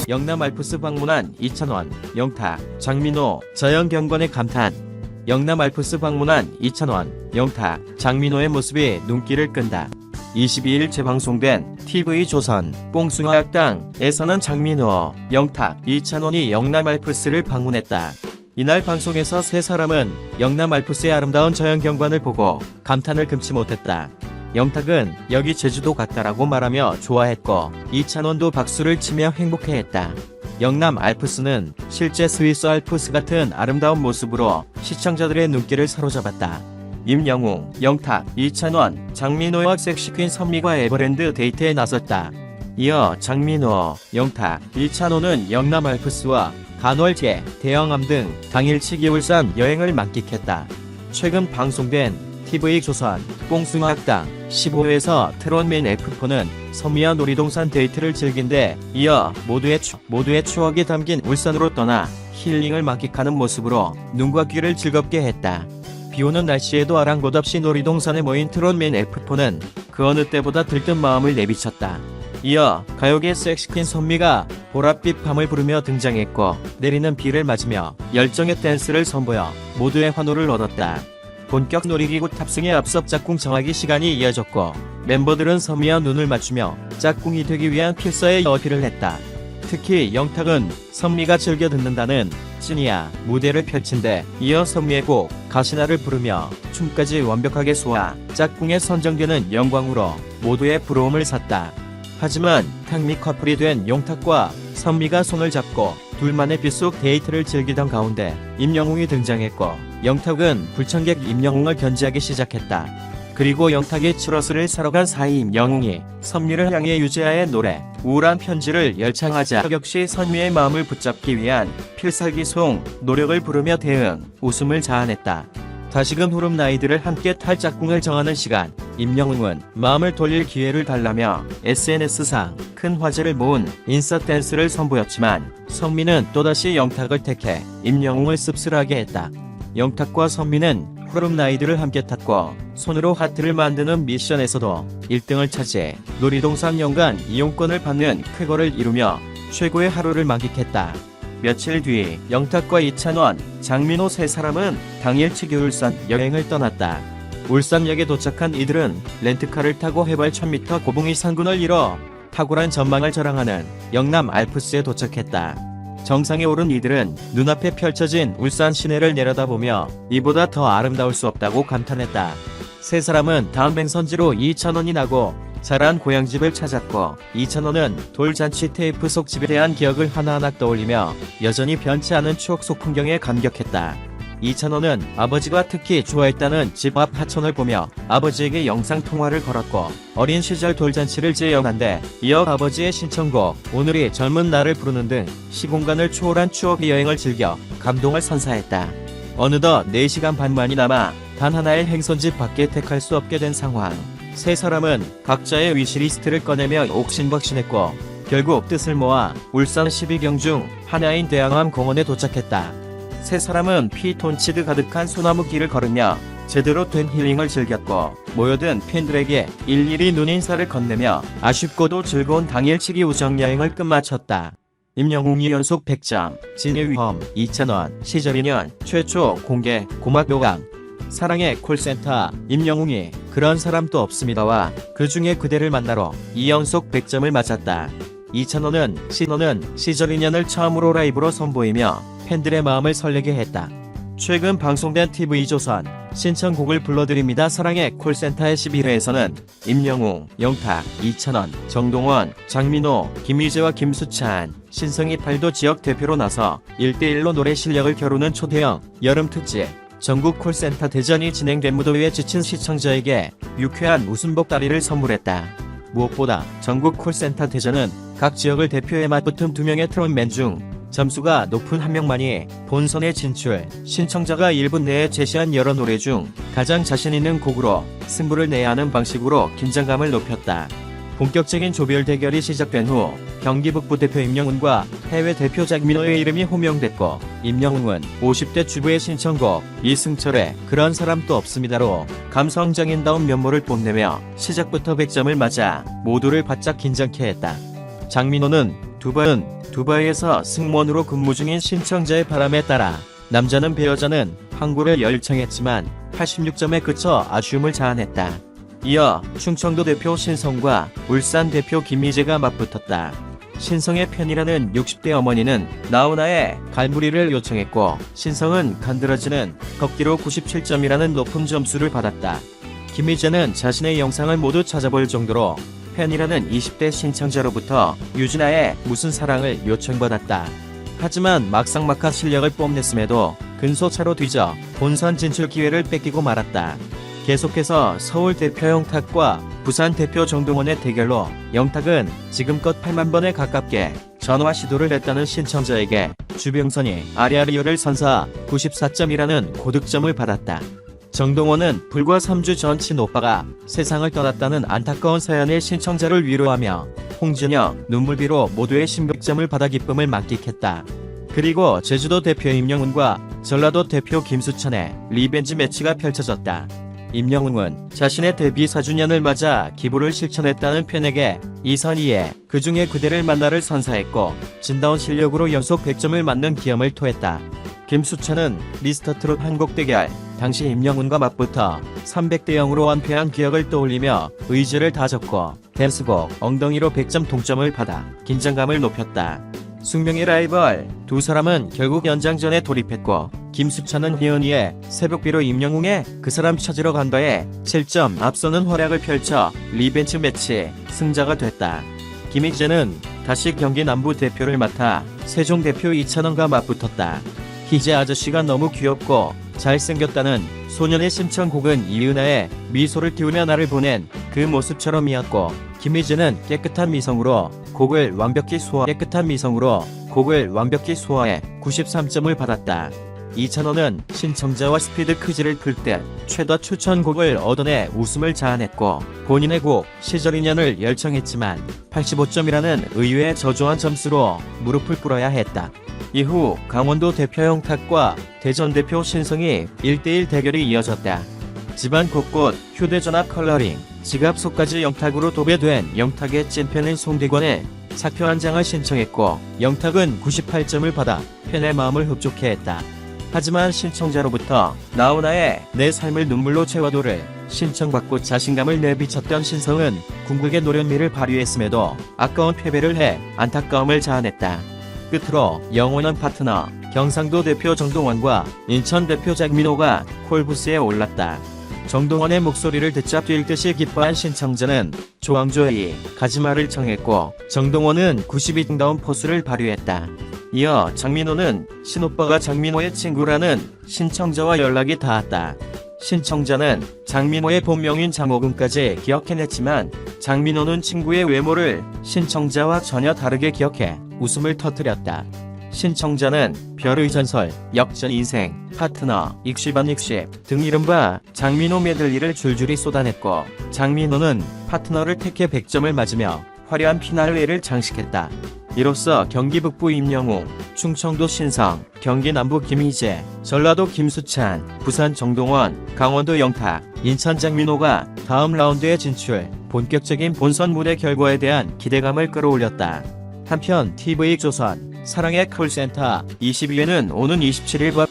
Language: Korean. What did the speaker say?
영남 알프스 방문한 이찬원, 영탁, 장민호, 저영경건의 감탄. 영남 알프스 방문한 이찬원, 영탁, 장민호의 모습이 눈길을 끈다. 22일 재방송된 TV조선 뽕숭아학당에서는 장민호, 영탁, 이찬원이 영남 알프스를 방문했다. 이날 방송에서 세 사람은 영남 알프스의 아름다운 자연경관을 보고 감탄을 금치 못했다. 영탁은 여기 제주도 같다라고 말하며 좋아했고, 이찬원도 박수를 치며 행복해했다. 영남 알프스는 실제 스위스 알프스 같은 아름다운 모습으로 시청자들의 눈길을 사로잡았다. 임영웅, 영탁, 이찬원, 장민호와 섹시퀸 선미가 에버랜드 데이트에 나섰다. 이어 장민호, 영탁, 이찬원은 영남 알프스와 간월제, 대영암 등 당일치기 울산 여행을 만끽했다. 최근 방송된 TV조선 뽕숭아학당 15회에서 트롯맨 F4는 선미와 놀이동산 데이트를 즐긴 데 이어 모두의 추억이 담긴 울산으로 떠나 힐링을 만끽하는 모습으로 눈과 귀를 즐겁게 했다. 비오는 날씨에도 아랑곳 없이 놀이동산에 모인 트롯맨 F4는 그 어느 때보다 들뜬 마음을 내비쳤다. 이어 가요계 섹시퀸 선미가 보랏빛 밤을 부르며 등장했고, 내리는 비를 맞으며 열정의 댄스를 선보여 모두의 환호를 얻었다. 본격 놀이기구 탑승에 앞서 짝꿍 정하기 시간이 이어졌고, 멤버들은 선미와 눈을 맞추며 짝꿍이 되기 위한 필사의 어필을 했다. 특히 영탁은 선미가 즐겨 듣는다는 찐이야 무대를 펼친 데 이어 선미의 곡 가시나를 부르며 춤까지 완벽하게 소화, 짝꿍에 선정되는 영광으로 모두의 부러움을 샀다. 하지만 탕미 커플이 된 영탁과 선미가 손을 잡고 둘만의 빗속 데이트를 즐기던 가운데 임영웅이 등장했고, 영탁은 불청객 임영웅을 견제하기 시작했다. 그리고 영탁이 추러스를 사러 간 사이 임영웅이 선미를 향해 유재하의 노래 우울한 편지를 열창하자 역시 선미의 마음을 붙잡기 위한 필살기송 노력을 부르며 대응, 웃음을 자아냈다. 다시금 흐름 나이들을 함께 탈 짝꿍을 정하는 시간, 임영웅은 마음을 돌릴 기회를 달라며 SNS상 큰 화제를 모은 인싸 댄스를 선보였지만, 선미는 또다시 영탁을 택해 임영웅을 씁쓸하게 했다. 영탁과 선미는 흐름 나이들을 함께 탔고, 손으로 하트를 만드는 미션에서도 1등을 차지해 놀이동산 연간 이용권을 받는 쾌거를 이루며 최고의 하루를 만끽했다. 며칠 뒤 영탁과 이찬원, 장민호 세 사람은 당일치기 울산 여행을 떠났다. 울산역에 도착한 이들은 렌트카를 타고 해발 1000m 고봉이 산군을 이뤄 탁월한 전망을 자랑하는 영남 알프스에 도착했다. 정상에 오른 이들은 눈앞에 펼쳐진 울산 시내를 내려다보며 이보다 더 아름다울 수 없다고 감탄했다. 세 사람은 다음 행선지로 이찬원이 나고 자란 고향집을 찾았고, 이찬원은 돌잔치 테이프 속 집에 대한 기억을 하나하나 떠올리며 여전히 변치 않은 추억 속 풍경에 감격했다. 이찬원은 아버지가 특히 좋아했다는 집 앞 하천을 보며 아버지에게 영상통화를 걸었고, 어린 시절 돌잔치를 재현한 데 이어 아버지의 신청곡 오늘이 젊은 날을 부르는 등 시공간을 초월한 추억 여행을 즐겨 감동을 선사했다. 어느덧 4시간 반만이 남아 단 하나의 행선지 밖에 택할 수 없게 된 상황. 세 사람은 각자의 위시리스트를 꺼내며 옥신박신했고, 결국 뜻을 모아 울산 12경 중 하나인 대양암 공원에 도착했다. 세 사람은 피톤치드 가득한 소나무 길을 걸으며 제대로 된 힐링을 즐겼고, 모여든 팬들에게 일일이 눈인사를 건네며 아쉽고도 즐거운 당일치기 우정여행을 끝마쳤다. 임영웅이 연속 100점, 진의 위험, 이찬원, 시절 인연, 최초 공개, 고막 요강. 사랑의 콜센터, 임영웅이 그런 사람도 없습니다와 그 중에 그대를 만나러 2연속 100점을 맞았다. 이찬원은 시절 인연을 처음으로 라이브로 선보이며 팬들의 마음을 설레게 했다. 최근 방송된 TV조선 신청곡을 불러드립니다. 사랑의 콜센터의 11회에서는 임영웅, 영탁, 이찬원, 정동원, 장민호, 김희재와 김수찬, 신성희 8도 지역 대표로 나서 1대1로 노래 실력을 겨루는 초대형 여름특집 전국 콜센터 대전이 진행된 무더위에 지친 시청자에게 유쾌한 웃음 보따리를 선물했다. 무엇보다 전국 콜센터 대전은 각 지역을 대표해 맞붙은 2명의 트롯맨 중 점수가 높은 1명만이 본선에 진출, 신청자가 1분 내에 제시한 여러 노래 중 가장 자신 있는 곡으로 승부를 내야 하는 방식으로 긴장감을 높였다. 본격적인 조별 대결이 시작된 후 경기북부 대표 임영웅과 해외 대표 장민호의 이름이 호명됐고, 임영웅은 50대 주부의 신청곡 이승철의 그런 사람도 없습니다로 감성장인다운 면모를 뽐내며 시작부터 100점을 맞아 모두를 바짝 긴장케 했다. 장민호는 두 번 두바이에서 승무원으로 근무 중인 신청자의 바람에 따라 남자는 배우자는 항구를 열청했지만 86점에 그쳐 아쉬움을 자아냈다. 이어 충청도 대표 신성과 울산 대표 김희재가 맞붙었다. 신성의 팬이라는 60대 어머니는 나훈아의 갈무리를 요청했고, 신성은 간드러지는 걷기로 97점이라는 높은 점수를 받았다. 김희재는 자신의 영상을 모두 찾아볼 정도로 팬이라는 20대 신청자로부터 유진아의 무슨 사랑을 요청받았다. 하지만 막상막하 실력을 뽐냈음에도 근소차로 뒤져 본선 진출 기회를 뺏기고 말았다. 계속해서 서울 대표 영탁과 부산 대표 정동원의 대결로 영탁은 지금껏 8만 번에 가깝게 전화 시도를 했다는 신청자에게 주병선이 아리아리오를 선사 94점이라는 고득점을 받았다. 정동원은 불과 3주 전 친오빠가 세상을 떠났다는 안타까운 사연의 신청자를 위로하며 홍진영, 눈물비로 모두의 1100점을 받아 기쁨을 만끽했다. 그리고 제주도 대표 임영웅과 전라도 대표 김수찬의 리벤지 매치가 펼쳐졌다. 임영웅은 자신의 데뷔 4주년을 맞아 기부를 실천했다는 팬에게 이선희의 그중에 그대를 만나를 선사했고, 진다운 실력으로 연속 100점을 맞는 기염을 토했다. 김수찬은 미스터트롯 한국 대결 당시 임영웅과 맞붙어 300대 0으로 완패한 기억을 떠올리며 의지를 다졌고, 댄스곡 엉덩이로 100점 동점을 받아 긴장감을 높였다. 숙명의 라이벌 두 사람은 결국 연장전에 돌입했고, 김수찬은 희은이의 새벽비로 임영웅의 그 사람 찾으러 간다에 7점 앞서는 활약을 펼쳐 리벤지 매치 승자가 됐다. 김희재는 다시 경기 남부 대표를 맡아 세종 대표 이찬원과 맞붙었다. 희재 아저씨가 너무 귀엽고 잘생겼다는 소년의 신청곡은 이은하의 미소를 띄우며 나를 보낸 그 모습처럼이었고, 김희재는 깨끗한 미성으로 곡을 완벽히 소화해 93점을 받았다. 이찬원은 신청자와 스피드 퀴즈를 풀 때 최다 추천곡을 얻어내 웃음을 자아냈고, 본인의 곡 시절 인연을 열청했지만 85점이라는 의외의 저조한 점수로 무릎을 꿇어야 했다. 이후 강원도 대표 영탁과 대전 대표 신성이 1대1 대결이 이어졌다. 집안 곳곳 휴대전화 컬러링, 지갑 속까지 영탁으로 도배된 영탁의 찐팬은 송대관의 사표 한 장을 신청했고, 영탁은 98점을 받아 팬의 마음을 흡족해 했다. 하지만 신청자로부터 나훈아의 내 삶을 눈물로 채워도를 신청받고 자신감을 내비쳤던 신성은 궁극의 노련미를 발휘했음에도 아까운 패배를 해 안타까움을 자아냈다. 끝으로 영원한 파트너 경상도 대표 정동원과 인천 대표 장민호가 콜부스에 올랐다. 정동원의 목소리를 듣자 뛸 듯이 기뻐한 신청자는 조항조의 가지마를 청했고, 정동원은 92등다운 포스를 발휘했다. 이어 장민호는 신오빠가 장민호의 친구라는 신청자와 연락이 닿았다. 신청자는 장민호의 본명인 장호근까지 기억해냈지만 장민호는 친구의 외모를 신청자와 전혀 다르게 기억해 웃음을 터뜨렸다. 신청자는 별의 전설, 역전 인생, 파트너, 익시반 익십 등 이른바 장민호 메들리를 줄줄이 쏟아냈고, 장민호는 파트너를 택해 100점을 맞으며 화려한 피날레를 장식했다. 이로써 경기 북부 임영웅, 충청도 신성, 경기 남부 김희재, 전라도 김수찬, 부산 정동원, 강원도 영탁, 인천 장민호가 다음 라운드에 진출, 본격적인 본선 무대 결과에 대한 기대감을 끌어올렸다. 한편 TV조선 사랑의 콜센터 22회는 오는 27일 밤